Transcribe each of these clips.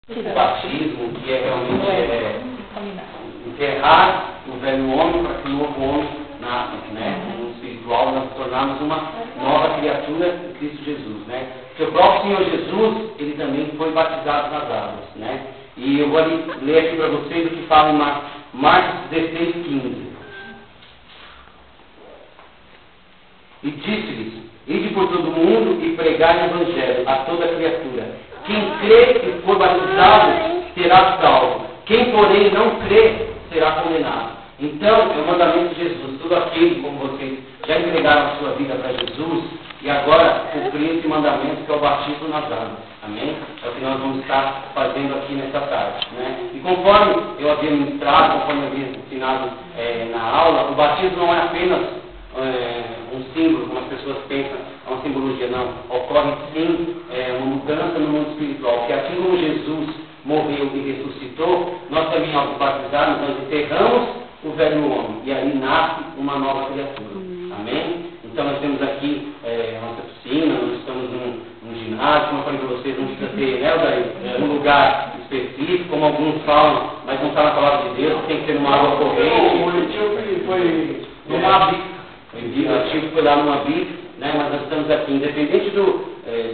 O batismo, que é realmente enterrar o velho homem para que o novo homem nasça, né? No espiritual, nós nos tornarmos uma nova criatura em Cristo Jesus, né? Porque o próprio Senhor Jesus, ele também foi batizado nas águas, né? E eu vou ler aqui para vocês o que fala em Marcos 16, 15. E disse-lhes: ide por todo o mundo e pregai o evangelho a toda criatura. Quem crê e for batizado será salvo. Quem, porém, não crê será condenado. Então, é o mandamento de Jesus. Todo aquele, como vocês já entregaram a sua vida para Jesus, e agora cumprir esse mandamento que é o batismo nas águas. Amém? É o que nós vamos estar fazendo aqui nessa tarde, né? E conforme eu havia ministrado, conforme eu havia ensinado na aula, o batismo não é apenas um símbolo, como as pessoas pensam, é uma simbologia, não. Ocorre sim uma mudança no mundo espiritual, que assim como Jesus morreu e ressuscitou, nós também, ao nos batizarmos, nós enterramos o velho homem, e aí nasce uma nova criatura. Amém? Então nós temos aqui a nossa piscina, nós estamos num ginásio, como eu falei para vocês, não precisa ter um lugar específico, como alguns falam, mas não está na palavra de Deus, tem que ser numa água corrente. O etíope foi numa bica. O etíope foi lá numa bica, né? Mas nós estamos aqui, independente do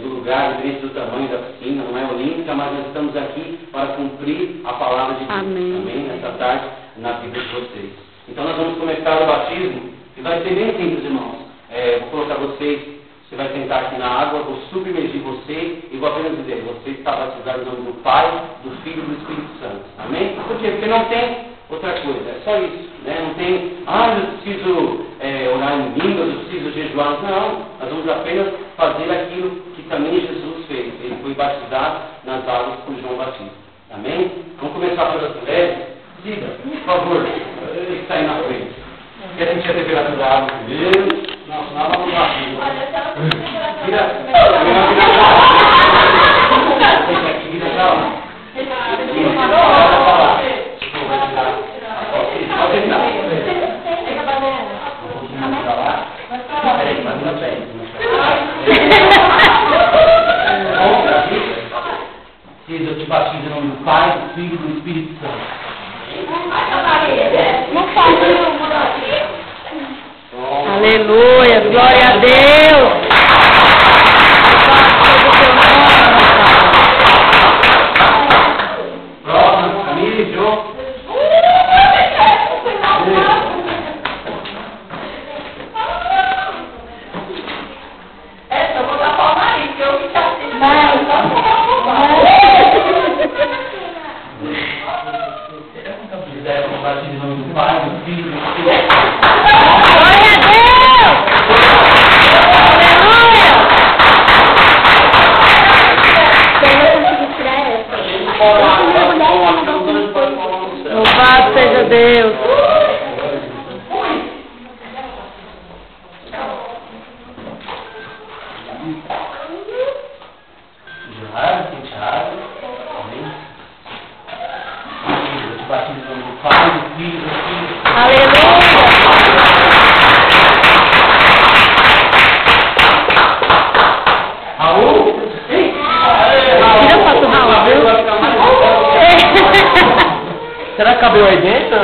lugar, independente do tamanho da piscina, não é olímpica, mas nós estamos aqui para cumprir a palavra de Deus. Amém? Nessa tarde, na vida de vocês. Então nós vamos começar o batismo, e vai ser bem simples, irmãos. Vou colocar vocês, você vai sentar aqui na água, vou submergir você e vou apenas dizer: você está batizado em nome do Pai, do Filho e do Espírito Santo. Amém? Por quê? Porque não tem outra coisa, é só isso, né? Não tem, eu preciso orar em línguas, eu preciso jejuar. Não, nós vamos apenas fazer aquilo que também Jesus fez. Ele foi batizado nas águas por João Batista. Amém? Vamos começar pelas mulheres. Siga, por favor, ele está aí na frente. Quer sentir a temperatura da água primeiro? Não, senão vamos lá. Vira pra lá. Eu te batizo em nome do Pai, do Filho e do Espírito Santo. Não faz aleluia, glória a Deus. Próximo, Camille, Jô. Eu vou dar palma aí, porque eu fico assim. Batizo em nome do Pai, do Filho e do Espírito Santo. Glória a Deus. Aleluia. Louvado seja Deus. Será que cabelo aí dentro?